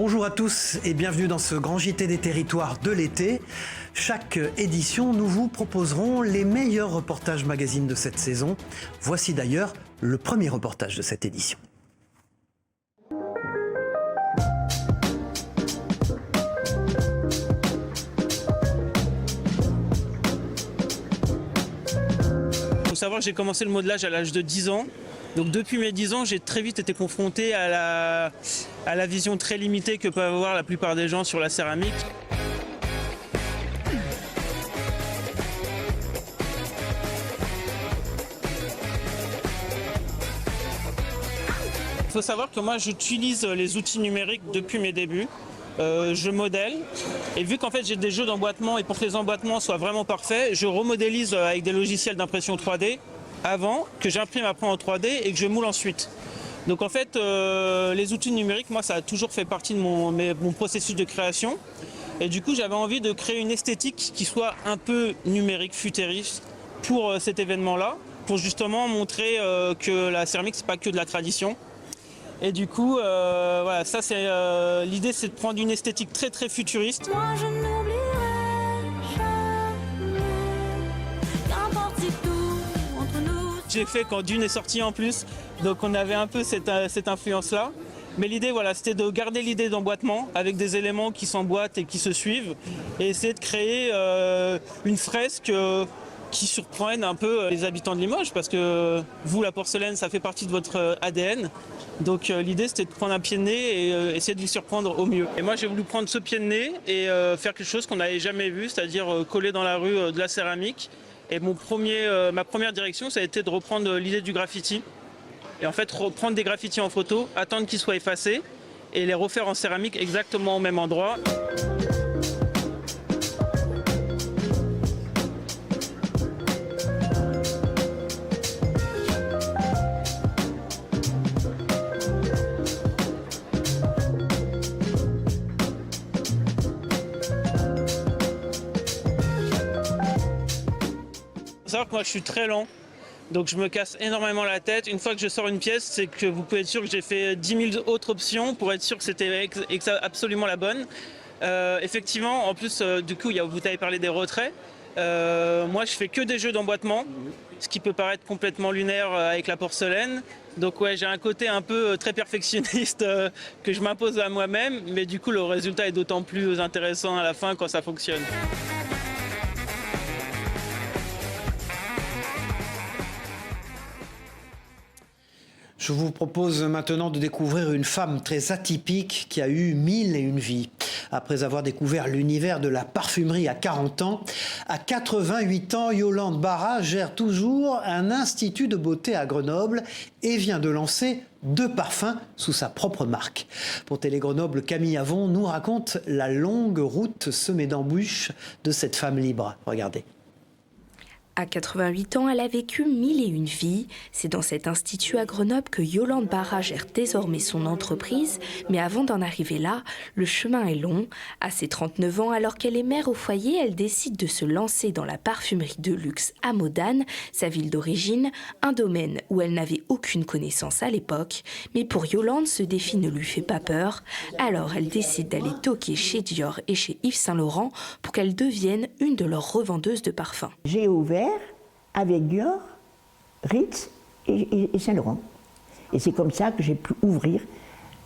Bonjour à tous et bienvenue dans ce grand JT des territoires de l'été. Chaque édition, nous vous proposerons les meilleurs reportages magazines de cette saison. Voici d'ailleurs le premier reportage de cette édition. Il faut savoir que j'ai commencé le modelage à l'âge de 10 ans. Donc depuis mes 10 ans, j'ai très vite été confronté à la vision très limitée que peuvent avoir la plupart des gens sur la céramique. Il faut savoir que moi j'utilise les outils numériques depuis mes débuts. Je modèle et vu qu'en fait j'ai des jeux d'emboîtement et pour que les emboîtements soient vraiment parfaits, je remodélise avec des logiciels d'impression 3D avant, que j'imprime après en 3D et que je moule ensuite. Donc en fait les outils numériques, moi ça a toujours fait partie de mon processus de création et du coup j'avais envie de créer une esthétique qui soit un peu numérique, futuriste pour cet événement-là, pour justement montrer que la céramique c'est pas que de la tradition. Et du coup, voilà, ça c'est l'idée, c'est de prendre une esthétique très très futuriste. Moi je n'oublierai jamais, qu'importe si tout entre nous. J'ai fait quand Dune est sorti en plus, donc on avait un peu cette influence-là. Mais l'idée, voilà, c'était de garder l'idée d'emboîtement avec des éléments qui s'emboîtent et qui se suivent, et essayer de créer une fresque qui surprenne un peu les habitants de Limoges, parce que vous, la porcelaine, ça fait partie de votre ADN. Donc l'idée c'était de prendre un pied de nez et essayer de les surprendre au mieux. Et moi j'ai voulu prendre ce pied de nez et faire quelque chose qu'on n'avait jamais vu, c'est-à-dire coller dans la rue de la céramique. Et ma première direction ça a été de reprendre l'idée du graffiti. Et en fait reprendre des graffitis en photo, attendre qu'ils soient effacés et les refaire en céramique exactement au même endroit. Il faut savoir que moi je suis très lent, donc je me casse énormément la tête. Une fois que je sors une pièce, c'est que vous pouvez être sûr que j'ai fait 10 000 autres options pour être sûr que c'était absolument la bonne. Effectivement, en plus, du coup, vous avez parlé des retraits. Moi, je fais que des jeux d'emboîtement, ce qui peut paraître complètement lunaire avec la porcelaine. Donc ouais, j'ai un côté un peu très perfectionniste que je m'impose à moi-même, mais du coup, le résultat est d'autant plus intéressant à la fin quand ça fonctionne. Je vous propose maintenant de découvrir une femme très atypique qui a eu 1001 vies. Après avoir découvert l'univers de la parfumerie à 40 ans, à 88 ans, Yolande Barra gère toujours un institut de beauté à Grenoble et vient de lancer 2 parfums sous sa propre marque. Pour Télé Grenoble, Camille Avon nous raconte la longue route semée d'embûches de cette femme libre. Regardez. À 88 ans, elle a vécu 1001 vies. C'est dans cet institut à Grenoble que Yolande Barra gère désormais son entreprise. Mais avant d'en arriver là, le chemin est long. À ses 39 ans, alors qu'elle est mère au foyer, elle décide de se lancer dans la parfumerie de luxe à Modane, sa ville d'origine, un domaine où elle n'avait aucune connaissance à l'époque. Mais pour Yolande, ce défi ne lui fait pas peur. Alors elle décide d'aller toquer chez Dior et chez Yves Saint Laurent pour qu'elle devienne une de leurs revendeuses de parfums. J'ai ouvert avec Dior, Ritz et Saint Laurent. Et c'est comme ça que j'ai pu ouvrir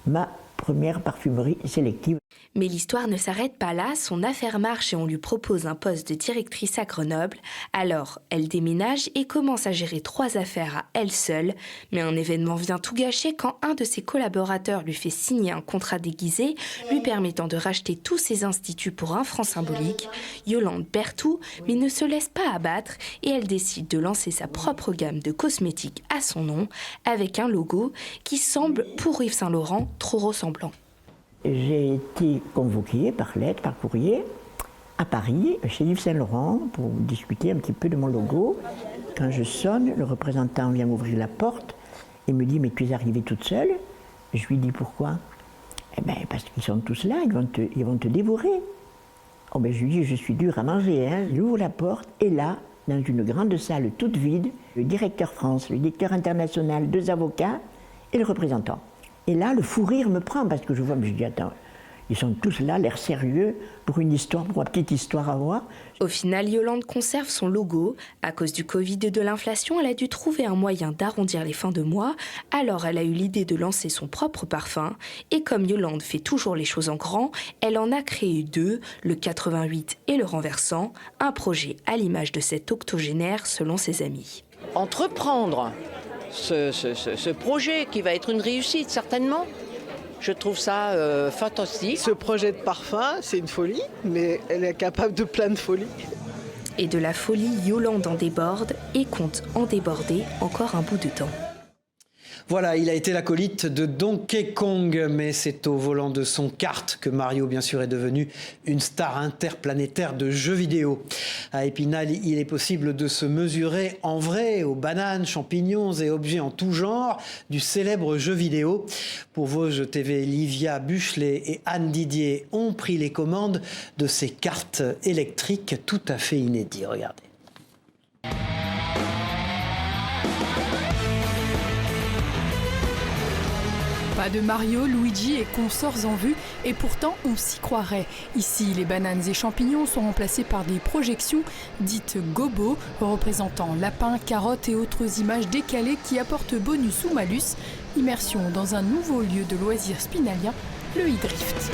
ma première parfumerie sélective. Mais l'histoire ne s'arrête pas là, son affaire marche et on lui propose un poste de directrice à Grenoble. Alors, elle déménage et commence à gérer 3 affaires à elle seule. Mais un événement vient tout gâcher quand un de ses collaborateurs lui fait signer un contrat déguisé, lui permettant de racheter tous ses instituts pour un franc symbolique. Yolande perd tout, mais ne se laisse pas abattre et elle décide de lancer sa propre gamme de cosmétiques à son nom, avec un logo qui semble, pour Yves Saint Laurent, trop ressemblant. J'ai été convoquée par lettre, par courrier, à Paris, chez Yves Saint Laurent, pour discuter un petit peu de mon logo. Quand je sonne, le représentant vient m'ouvrir la porte et me dit « Mais tu es arrivée toute seule ?» Je lui dis « Pourquoi ?» Eh bien, parce qu'ils sont tous là, ils vont te dévorer. Oh ben, je lui dis « Je suis dur à manger, hein. » J'ouvre la porte et là, dans une grande salle toute vide, le directeur France, le directeur international, 2 avocats et le représentant. Et là, le fou rire me prend parce que je vois, mais je dis, attends, Ils sont tous là, l'air sérieux, pour une histoire, pour une petite histoire à voir. Au final, Yolande conserve son logo. À cause du Covid et de l'inflation, elle a dû trouver un moyen d'arrondir les fins de mois. Alors elle a eu l'idée de lancer son propre parfum. Et comme Yolande fait toujours les choses en grand, elle en a créé 2, le 88 et le renversant. Un projet à l'image de cet octogénaire selon ses amis. Entreprendre ce projet qui va être une réussite certainement. Je trouve ça fantastique. Ce projet de parfum, c'est une folie, mais elle est capable de plein de folies. Et de la folie, Yolande en déborde et compte en déborder encore un bout de temps. Voilà, il a été l'acolyte de Donkey Kong, mais c'est au volant de son kart que Mario, bien sûr, est devenu une star interplanétaire de jeux vidéo. À Épinal, il est possible de se mesurer en vrai aux bananes, champignons et objets en tout genre du célèbre jeu vidéo. Pour Vosges TV, Livia Buchelet et Anne Didier ont pris les commandes de ces cartes électriques tout à fait inédits. Regardez. Pas de Mario, Luigi et consorts en vue, et pourtant on s'y croirait. Ici, les bananes et champignons sont remplacés par des projections dites gobo, représentant lapins, carottes et autres images décalées qui apportent bonus ou malus. Immersion dans un nouveau lieu de loisirs spinalien, le e-drift.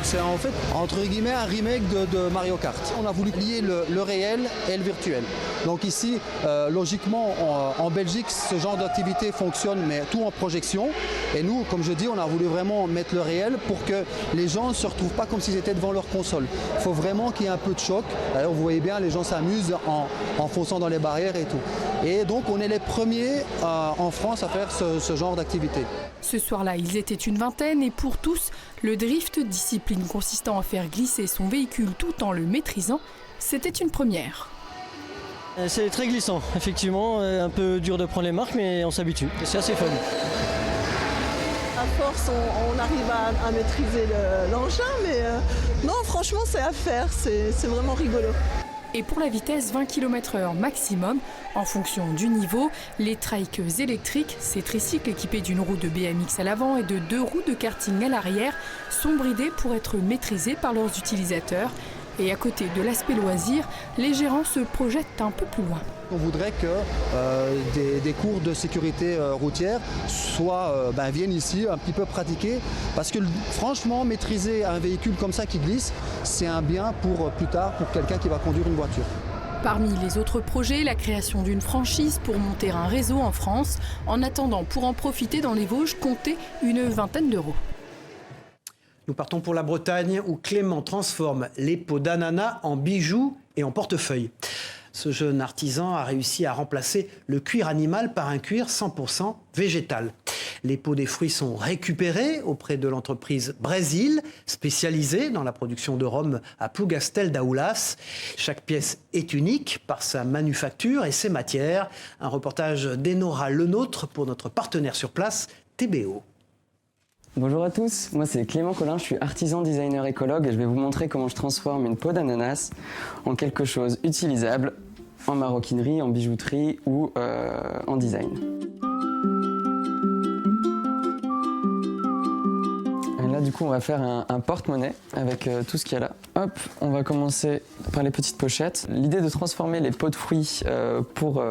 C'est en fait, entre guillemets, un remake de Mario Kart. On a voulu lier le réel et le virtuel. Donc ici, logiquement, en Belgique, ce genre d'activité fonctionne, mais tout en projection. Et nous, comme je dis, on a voulu vraiment mettre le réel pour que les gens ne se retrouvent pas comme s'ils étaient devant leur console. Il faut vraiment qu'il y ait un peu de choc. D'ailleurs, vous voyez bien, les gens s'amusent en fonçant dans les barrières et tout. Et donc, on est les premiers en France à faire ce genre d'activité. Ce soir-là, ils étaient une vingtaine et pour tous, le drift, discipline consistant à faire glisser son véhicule tout en le maîtrisant, c'était une première. C'est très glissant, effectivement, un peu dur de prendre les marques, mais on s'habitue, c'est assez fun. À force, on arrive à maîtriser l'engin, mais non, franchement, c'est à faire, c'est vraiment rigolo. Et pour la vitesse 20 km/h maximum, en fonction du niveau, les trikes électriques, ces tricycles équipés d'une roue de BMX à l'avant et de 2 roues de karting à l'arrière, sont bridés pour être maîtrisés par leurs utilisateurs. Et à côté de l'aspect loisir, les gérants se projettent un peu plus loin. On voudrait que des cours de sécurité routière viennent ici un petit peu pratiquer, parce que franchement, maîtriser un véhicule comme ça qui glisse, c'est un bien pour plus tard, pour quelqu'un qui va conduire une voiture. Parmi les autres projets, la création d'une franchise pour monter un réseau en France. En attendant, pour en profiter dans les Vosges, comptez une vingtaine d'euros. Nous partons pour la Bretagne où Clément transforme les peaux d'ananas en bijoux et en portefeuille. Ce jeune artisan a réussi à remplacer le cuir animal par un cuir 100% végétal. Les peaux des fruits sont récupérées auprès de l'entreprise Brésil, spécialisée dans la production de rhum à Plougastel d'Aoulas. Chaque pièce est unique par sa manufacture et ses matières. Un reportage d'Enora Lenôtre pour notre partenaire sur place, TBO. Bonjour à tous, moi c'est Clément Collin, je suis artisan designer écologue et je vais vous montrer comment je transforme une peau d'ananas en quelque chose utilisable en maroquinerie, en bijouterie ou en design. Et là du coup on va faire un porte-monnaie avec tout ce qu'il y a là. Hop, on va commencer par les petites pochettes. L'idée de transformer les peaux de fruits pour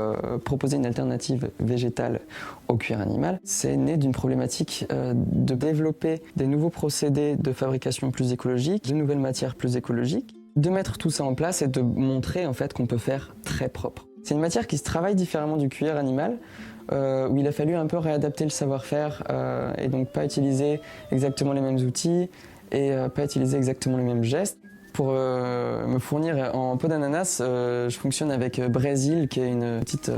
proposer une alternative végétale au cuir animal, c'est né d'une problématique de développer des nouveaux procédés de fabrication plus écologiques, de nouvelles matières plus écologiques, de mettre tout ça en place et de montrer en fait qu'on peut faire très propre. C'est une matière qui se travaille différemment du cuir animal, où il a fallu un peu réadapter le savoir-faire et donc pas utiliser exactement les mêmes outils et pas utiliser exactement les mêmes gestes. Pour me fournir en peau d'ananas, je fonctionne avec Brésil, qui est une petite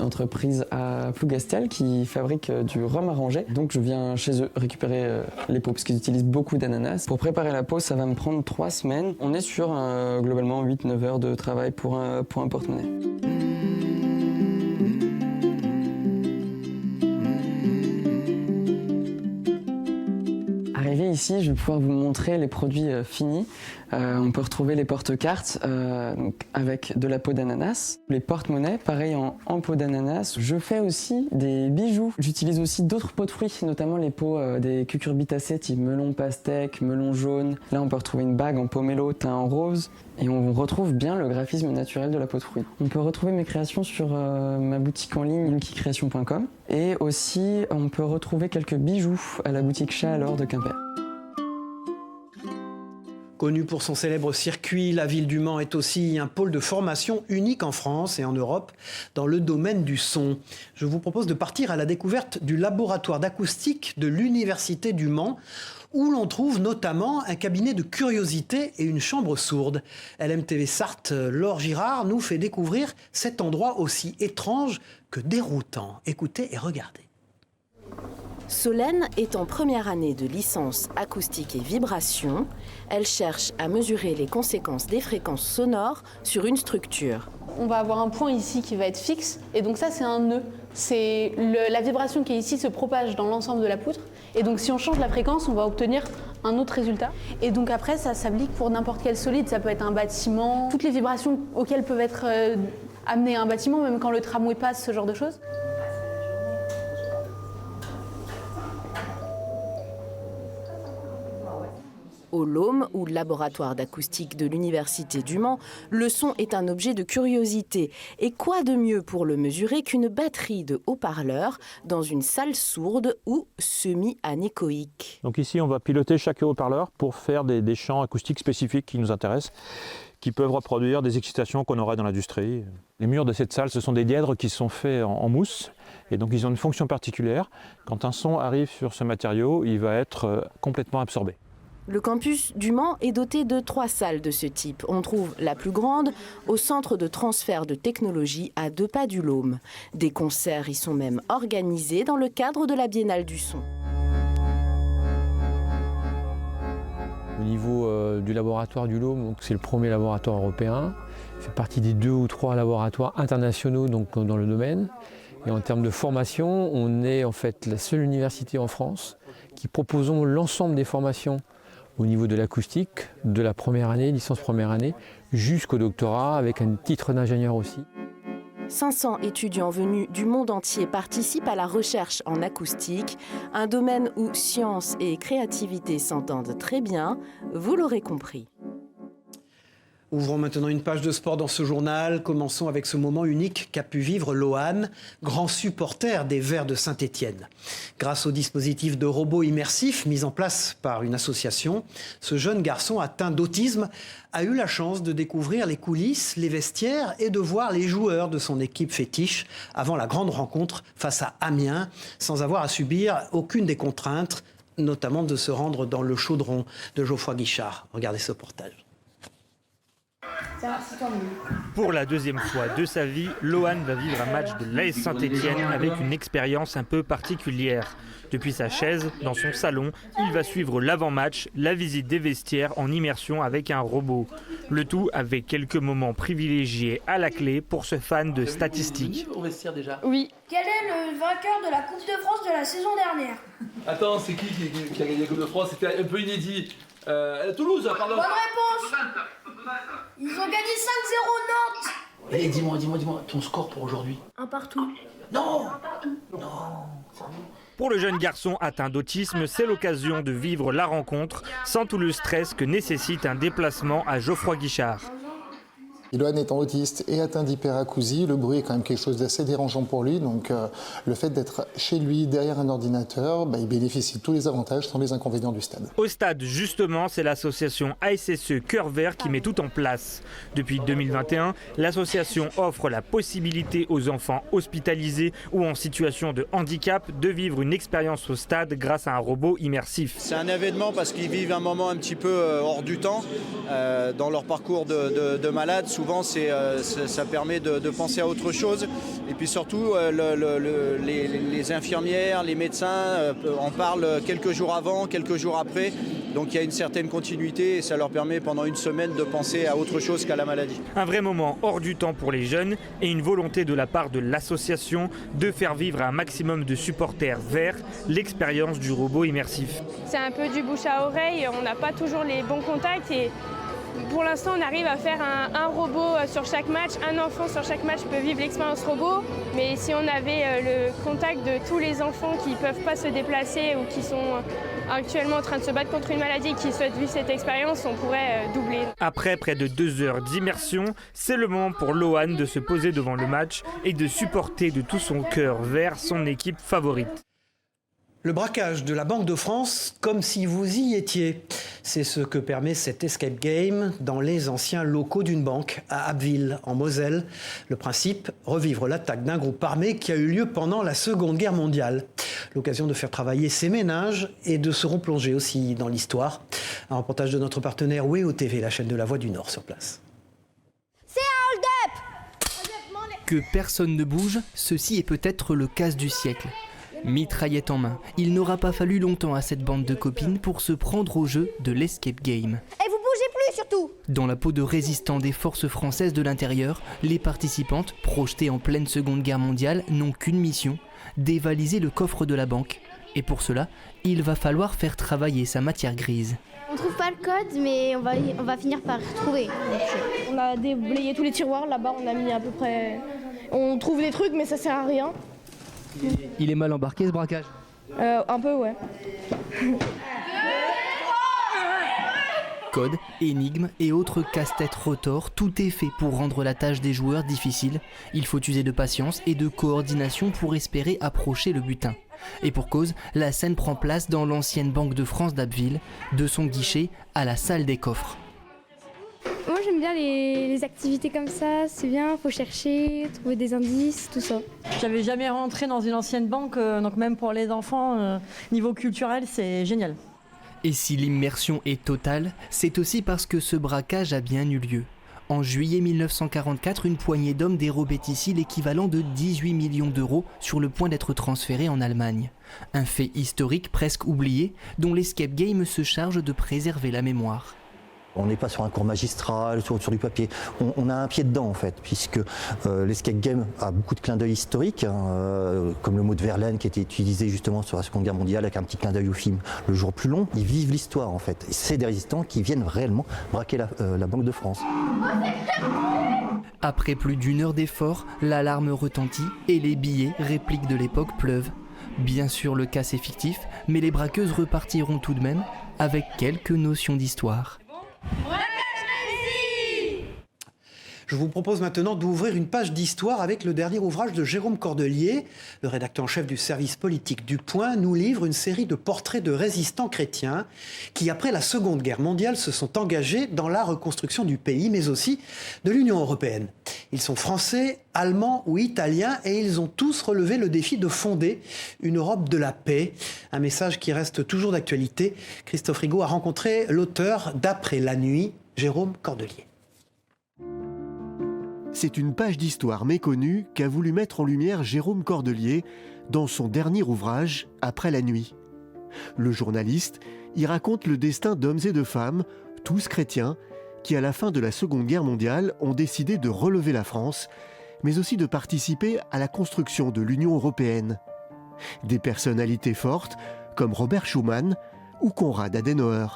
entreprise à Plougastel qui fabrique du rhum arrangé. Donc je viens chez eux récupérer les peaux parce qu'ils utilisent beaucoup d'ananas. Pour préparer la peau, ça va me prendre 3 semaines. On est sur globalement 8-9 heures de travail pour un porte-monnaie. Arrivé ici, je vais pouvoir vous montrer les produits finis. On peut retrouver les porte-cartes donc avec de la peau d'ananas. Les porte-monnaies, pareil en peau d'ananas. Je fais aussi des bijoux. J'utilise aussi d'autres peaux de fruits, notamment les peaux des cucurbitacées type melon pastèque, melon jaune. Là, on peut retrouver une bague en pomelo teint en rose. Et on retrouve bien le graphisme naturel de la peau de fruits. On peut retrouver mes créations sur ma boutique en ligne luckicreation.com. Et aussi, on peut retrouver quelques bijoux à la boutique Chat à l'or de Quimper. Connue pour son célèbre circuit, la ville du Mans est aussi un pôle de formation unique en France et en Europe dans le domaine du son. Je vous propose de partir à la découverte du laboratoire d'acoustique de l'Université du Mans, où l'on trouve notamment un cabinet de curiosités et une chambre sourde. LMTV Sarthe, Laure Girard, nous fait découvrir cet endroit aussi étrange que déroutant. Écoutez et regardez. Solène est en première année de licence acoustique et vibration. Elle cherche à mesurer les conséquences des fréquences sonores sur une structure. On va avoir un point ici qui va être fixe, et donc ça c'est un nœud. La vibration qui est ici se propage dans l'ensemble de la poutre, et donc si on change la fréquence, on va obtenir un autre résultat. Et donc après, ça s'applique pour n'importe quel solide, ça peut être un bâtiment, toutes les vibrations auxquelles peuvent être amenées à un bâtiment, même quand le tramway passe, ce genre de choses. Au LOM, ou laboratoire d'acoustique de l'Université du Mans, le son est un objet de curiosité. Et quoi de mieux pour le mesurer qu'une batterie de haut-parleurs dans une salle sourde ou semi-anéchoïque. Donc ici, on va piloter chaque haut-parleur pour faire des champs acoustiques spécifiques qui nous intéressent, qui peuvent reproduire des excitations qu'on aurait dans l'industrie. Les murs de cette salle, ce sont des dièdres qui sont faits en mousse, et donc ils ont une fonction particulière. Quand un son arrive sur ce matériau, il va être complètement absorbé. Le campus du Mans est doté de 3 salles de ce type. On trouve la plus grande au centre de transfert de technologie à 2 pas du LOM. Des concerts y sont même organisés dans le cadre de la Biennale du son. Au niveau du laboratoire du LOM, c'est le premier laboratoire européen. Il fait partie des 2 ou 3 laboratoires internationaux donc, dans le domaine. Et en termes de formation, on est en fait la seule université en France qui proposons l'ensemble des formations au niveau de l'acoustique, de la première année, licence première année, jusqu'au doctorat avec un titre d'ingénieur aussi. 500 étudiants venus du monde entier participent à la recherche en acoustique, un domaine où science et créativité s'entendent très bien, vous l'aurez compris. Ouvrons maintenant une page de sport dans ce journal. Commençons avec ce moment unique qu'a pu vivre Lohan, grand supporter des Verts de Saint-Étienne. Grâce au dispositif de robots immersifs mis en place par une association, ce jeune garçon atteint d'autisme a eu la chance de découvrir les coulisses, les vestiaires et de voir les joueurs de son équipe fétiche avant la grande rencontre face à Amiens, sans avoir à subir aucune des contraintes, notamment de se rendre dans le chaudron de Geoffroy Guichard. Regardez ce reportage. Pour la deuxième fois de sa vie, Lohan va vivre un match de l'AS Saint-Étienne avec une expérience un peu particulière. Depuis sa chaise, dans son salon, il va suivre l'avant-match, la visite des vestiaires en immersion avec un robot. Le tout avec quelques moments privilégiés à la clé pour ce fan de statistiques. Oui. Quel est le vainqueur de la Coupe de France de la saison dernière? Attends, c'est qui a gagné la Coupe de France? C'était un peu inédit. Toulouse, pardon. Bonne réponse. Ils ont gagné 5-0 Nantes. Allez, dis-moi, ton score pour aujourd'hui? 1 partout. Non. Pour le jeune garçon atteint d'autisme, c'est l'occasion de vivre la rencontre sans tout le stress que nécessite un déplacement à Geoffroy Guichard. Lohan étant autiste et atteint d'hyperacousie, le bruit est quand même quelque chose d'assez dérangeant pour lui. Donc le fait d'être chez lui, derrière un ordinateur, il bénéficie de tous les avantages sans les inconvénients du stade. Au stade, justement, c'est l'association ASSE Cœur Vert qui met tout en place. Depuis 2021, l'association offre la possibilité aux enfants hospitalisés ou en situation de handicap de vivre une expérience au stade grâce à un robot immersif. C'est un événement parce qu'ils vivent un moment un petit peu hors du temps dans leur parcours de malade. Souvent, souvent ça permet de penser à autre chose. Et puis surtout, les infirmières, les médecins en parlent quelques jours avant, quelques jours après. Donc il y a une certaine continuité et ça leur permet pendant une semaine de penser à autre chose qu'à la maladie. Un vrai moment hors du temps pour les jeunes et une volonté de la part de l'association de faire vivre à un maximum de supporters verts l'expérience du robot immersif. C'est un peu du bouche à oreille, on n'a pas toujours les bons contacts et pour l'instant on arrive à faire un robot sur chaque match, un enfant sur chaque match peut vivre l'expérience robot, mais si on avait le contact de tous les enfants qui ne peuvent pas se déplacer ou qui sont actuellement en train de se battre contre une maladie et qui souhaitent vivre cette expérience, on pourrait doubler. Après près de 2 heures d'immersion, c'est le moment pour Lohan de se poser devant le match et de supporter de tout son cœur vers son équipe favorite. Le braquage de la Banque de France comme si vous y étiez. C'est ce que permet cet escape game dans les anciens locaux d'une banque à Abbeville, en Moselle. Le principe, revivre l'attaque d'un groupe armé qui a eu lieu pendant la Seconde Guerre mondiale. L'occasion de faire travailler ses ménages et de se replonger aussi dans l'histoire. Un reportage de notre partenaire WEO TV, la chaîne de la Voix du Nord sur place. C'est un hold-up! Que personne ne bouge, ceci est peut-être le casse du siècle. Mitraillette en main, il n'aura pas fallu longtemps à cette bande de copines pour se prendre au jeu de l'escape game. Et vous bougez plus surtout! Dans la peau de résistants des forces françaises de l'intérieur, les participantes, projetées en pleine Seconde Guerre mondiale, n'ont qu'une mission, dévaliser le coffre de la banque. Et pour cela, il va falloir faire travailler sa matière grise. On trouve pas le code, mais on va finir par retrouver. On a déblayé tous les tiroirs, là-bas on a mis à peu près... On trouve des trucs mais ça sert à rien. Il est mal embarqué ce braquage? Un peu, ouais. Code, énigmes et autres casse-têtes retors, tout est fait pour rendre la tâche des joueurs difficile. Il faut user de patience et de coordination pour espérer approcher le butin. Et pour cause, la scène prend place dans l'ancienne Banque de France d'Abbeville, de son guichet à la salle des coffres. Moi j'aime bien les activités comme ça, c'est bien, faut chercher, trouver des indices, tout ça. J'avais jamais rentré dans une ancienne banque, donc même pour les enfants, niveau culturel, c'est génial. Et si l'immersion est totale, c'est aussi parce que ce braquage a bien eu lieu. En juillet 1944, une poignée d'hommes dérobait ici l'équivalent de 18 millions d'euros sur le point d'être transférés en Allemagne. Un fait historique presque oublié, dont l'escape game se charge de préserver la mémoire. On n'est pas sur un cours magistral, sur du papier. On a un pied dedans en fait, puisque l'escape game a beaucoup de clins d'œil historiques, comme le mot de Verlaine qui était utilisé justement sur la Seconde Guerre mondiale avec un petit clin d'œil au film Le Jour plus long. Ils vivent l'histoire en fait. C'est des résistants qui viennent réellement braquer la Banque de France. Après plus d'1 heure d'effort, l'alarme retentit et les billets, répliques de l'époque, pleuvent. Bien sûr, le casse est fictif, mais les braqueuses repartiront tout de même avec quelques notions d'histoire. Je vous propose maintenant d'ouvrir une page d'histoire avec le dernier ouvrage de Jérôme Cordelier. Le rédacteur en chef du service politique du Point nous livre une série de portraits de résistants chrétiens qui, après la Seconde Guerre mondiale, se sont engagés dans la reconstruction du pays, mais aussi de l'Union européenne. Ils sont français, allemands ou italiens et ils ont tous relevé le défi de fonder une Europe de la paix. Un message qui reste toujours d'actualité. Christophe Rigaud a rencontré l'auteur d'Après la nuit, Jérôme Cordelier. C'est une page d'histoire méconnue qu'a voulu mettre en lumière Jérôme Cordelier dans son dernier ouvrage, Après la nuit. Le journaliste y raconte le destin d'hommes et de femmes, tous chrétiens, qui à la fin de la Seconde Guerre mondiale ont décidé de relever la France, mais aussi de participer à la construction de l'Union européenne. Des personnalités fortes comme Robert Schuman ou Konrad Adenauer.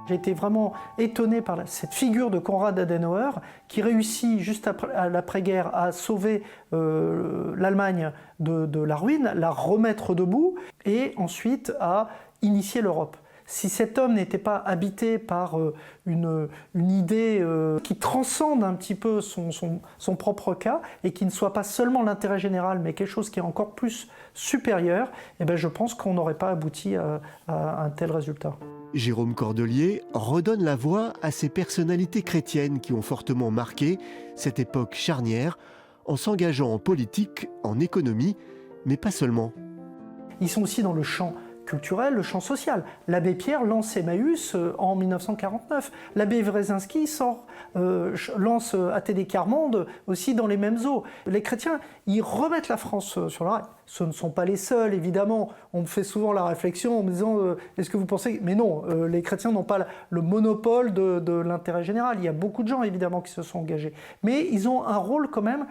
J'ai été vraiment étonné par cette figure de Konrad Adenauer qui réussit juste après l'après-guerre à sauver l'Allemagne de la ruine, la remettre debout et ensuite à initier l'Europe. Si cet homme n'était pas habité par une idée qui transcende un petit peu son propre cas et qui ne soit pas seulement l'intérêt général mais quelque chose qui est encore plus supérieur, eh ben je pense qu'on n'aurait pas abouti à un tel résultat. Jérôme Cordelier redonne la voix à ces personnalités chrétiennes qui ont fortement marqué cette époque charnière en s'engageant en politique, en économie, mais pas seulement. Ils sont aussi dans le champ culturel, le champ social. L'abbé Pierre lance Emmaüs en 1949. L'abbé Wresinski lance Athée des Quart-Mondes aussi dans les mêmes eaux. Les chrétiens, ils remettent la France sur la rail. Ce ne sont pas les seuls, évidemment. On me fait souvent la réflexion en me disant est-ce que vous pensez... Mais non, les chrétiens n'ont pas le monopole de l'intérêt général. Il y a beaucoup de gens, évidemment, qui se sont engagés. Mais ils ont un rôle quand même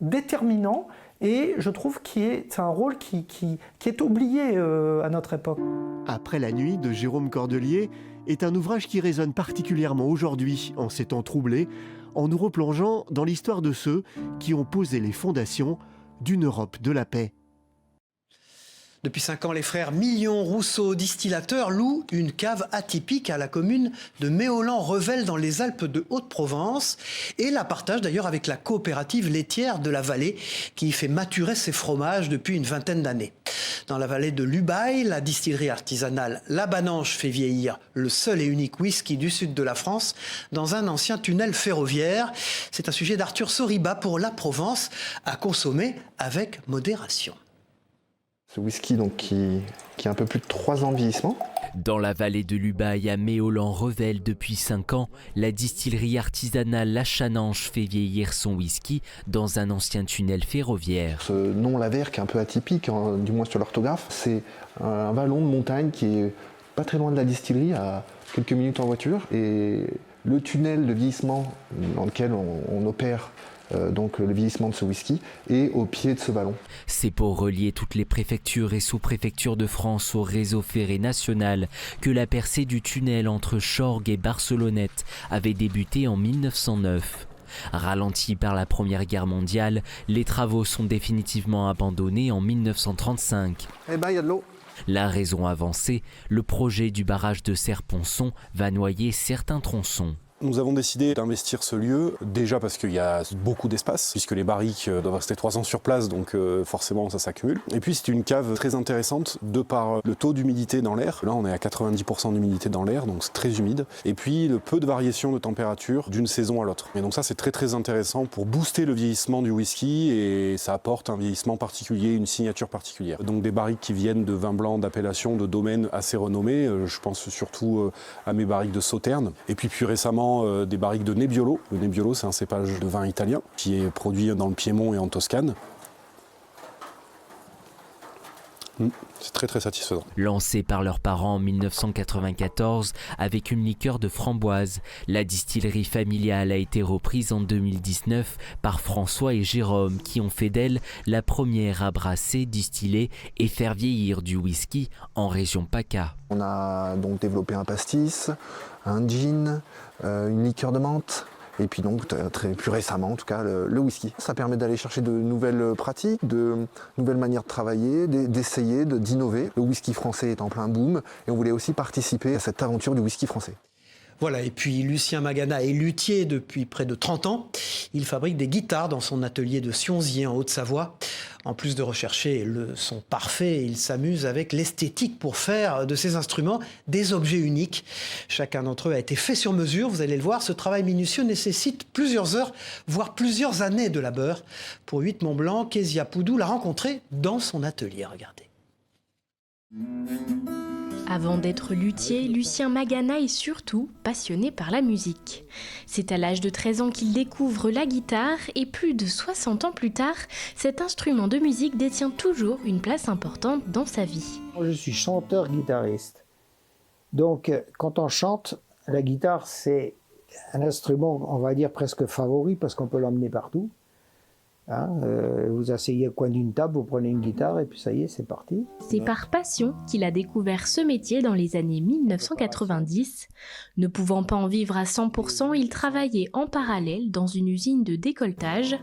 déterminant et je trouve que c'est un rôle qui est oublié à notre époque. Après la nuit de Jérôme Cordelier est un ouvrage qui résonne particulièrement aujourd'hui, en ces temps troublés, en nous replongeant dans l'histoire de ceux qui ont posé les fondations d'une Europe de la paix. Depuis 5 ans, les frères Millon-Rousseau, distillateurs, louent une cave atypique à la commune de Méolan-Revel dans les Alpes de Haute-Provence et la partagent d'ailleurs avec la coopérative laitière de la vallée qui y fait maturer ses fromages depuis une vingtaine d'années. Dans la vallée de l'Ubaye, la distillerie artisanale La Bananche fait vieillir le seul et unique whisky du sud de la France dans un ancien tunnel ferroviaire. C'est un sujet d'Arthur Soriba pour La Provence à consommer avec modération. Ce whisky donc, qui a un peu plus de 3 ans de vieillissement. Dans la vallée de l'Ubaye à Méolan-Revel depuis 5 ans, la distillerie artisanale La Chananche fait vieillir son whisky dans un ancien tunnel ferroviaire. Ce nom Lavère qui est un peu atypique, du moins sur l'orthographe, c'est un vallon de montagne qui est pas très loin de la distillerie, à quelques minutes en voiture. Et le tunnel de vieillissement dans lequel on opère donc le vieillissement de ce whisky est au pied de ce vallon. C'est pour relier toutes les préfectures et sous-préfectures de France au réseau ferré national que la percée du tunnel entre Chorgues et Barcelonnette avait débuté en 1909. Ralentis par la Première Guerre mondiale, les travaux sont définitivement abandonnés en 1935. Eh ben, il y a de l'eau. La raison avancée, le projet du barrage de Serre-Ponçon va noyer certains tronçons. Nous avons décidé d'investir ce lieu, déjà parce qu'il y a beaucoup d'espace, puisque les barriques doivent rester 3 ans sur place, donc forcément ça s'accumule. Et puis c'est une cave très intéressante de par le taux d'humidité dans l'air. Là on est à 90% d'humidité dans l'air, donc c'est très humide. Et puis le peu de variation de température d'une saison à l'autre. Et donc ça c'est très très intéressant pour booster le vieillissement du whisky et ça apporte un vieillissement particulier, une signature particulière. Donc des barriques qui viennent de vins blancs d'appellation, de domaines assez renommés, je pense surtout à mes barriques de Sauternes. Et puis plus récemment des barriques de Nebbiolo. Le Nebbiolo, c'est un cépage de vin italien qui est produit dans le Piémont et en Toscane. C'est très très satisfaisant. Lancée par leurs parents en 1994 avec une liqueur de framboise, la distillerie familiale a été reprise en 2019 par François et Jérôme qui ont fait d'elle la première à brasser, distiller et faire vieillir du whisky en région PACA. On a donc développé un pastis, un gin, une liqueur de menthe. Et puis donc, plus récemment en tout cas, le whisky. Ça permet d'aller chercher de nouvelles pratiques, de nouvelles manières de travailler, d'essayer, d'innover. Le whisky français est en plein boom et on voulait aussi participer à cette aventure du whisky français. Voilà, et puis Lucien Magana est luthier depuis près de 30 ans. Il fabrique des guitares dans son atelier de Sionzier en Haute-Savoie. En plus de rechercher le son parfait, il s'amuse avec l'esthétique pour faire de ces instruments des objets uniques. Chacun d'entre eux a été fait sur mesure, vous allez le voir. Ce travail minutieux nécessite plusieurs heures, voire plusieurs années de labeur. Pour 8 Mont-Blanc, Kezia Poudou l'a rencontré dans son atelier. Regardez. Avant d'être luthier, Lucien Magana est surtout passionné par la musique. C'est à l'âge de 13 ans qu'il découvre la guitare et plus de 60 ans plus tard, cet instrument de musique détient toujours une place importante dans sa vie. Je suis chanteur-guitariste. Donc quand on chante, la guitare c'est un instrument, on va dire presque favori parce qu'on peut l'emmener partout. Vous asseyez au coin d'une table, vous prenez une guitare et puis ça y est, c'est parti. C'est par passion qu'il a découvert ce métier dans les années 1990. Ne pouvant pas en vivre à 100%, il travaillait en parallèle dans une usine de décolletage.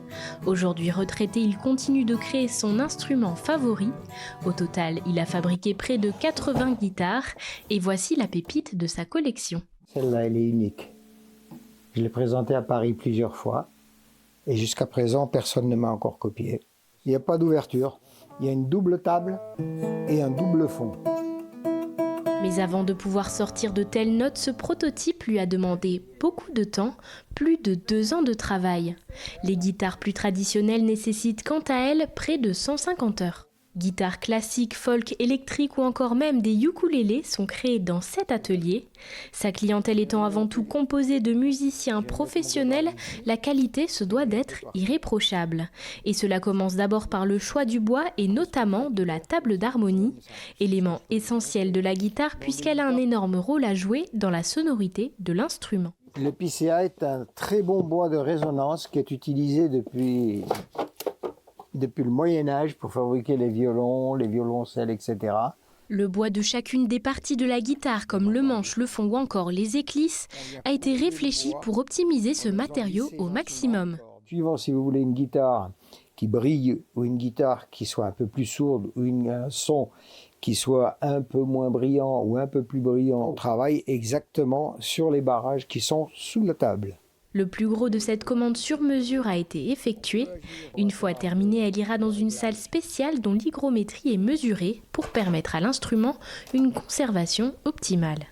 Aujourd'hui retraité, il continue de créer son instrument favori. Au total, il a fabriqué près de 80 guitares et voici la pépite de sa collection. Celle-là, elle est unique. Je l'ai présentée à Paris plusieurs fois. Et jusqu'à présent, personne ne m'a encore copié. Il n'y a pas d'ouverture. Il y a une double table et un double fond. Mais avant de pouvoir sortir de telles notes, ce prototype lui a demandé beaucoup de temps, plus de 2 ans de travail. Les guitares plus traditionnelles nécessitent quant à elles près de 150 heures. Guitares classiques, folk, électriques ou encore même des ukulélés sont créés dans cet atelier. Sa clientèle étant avant tout composée de musiciens professionnels, la qualité se doit d'être irréprochable. Et cela commence d'abord par le choix du bois et notamment de la table d'harmonie, élément essentiel de la guitare puisqu'elle a un énorme rôle à jouer dans la sonorité de l'instrument. Le PCA est un très bon bois de résonance qui est utilisé depuis le Moyen-Âge pour fabriquer les violons, les violoncelles, etc. Le bois de chacune des parties de la guitare, comme le manche, le fond ou encore les éclisses, a été réfléchi pour optimiser ce matériau au maximum. Suivant si vous voulez une guitare qui brille ou une guitare qui soit un peu plus sourde ou un son qui soit un peu moins brillant ou un peu plus brillant, on travaille exactement sur les barrages qui sont sous la table. Le plus gros de cette commande sur mesure a été effectué. Une fois terminée, elle ira dans une salle spéciale dont l'hygrométrie est mesurée pour permettre à l'instrument une conservation optimale.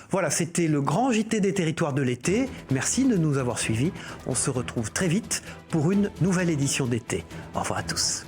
Voilà, c'était le grand JT des territoires de l'été. Merci de nous avoir suivis. On se retrouve très vite pour une nouvelle édition d'été. Au revoir à tous.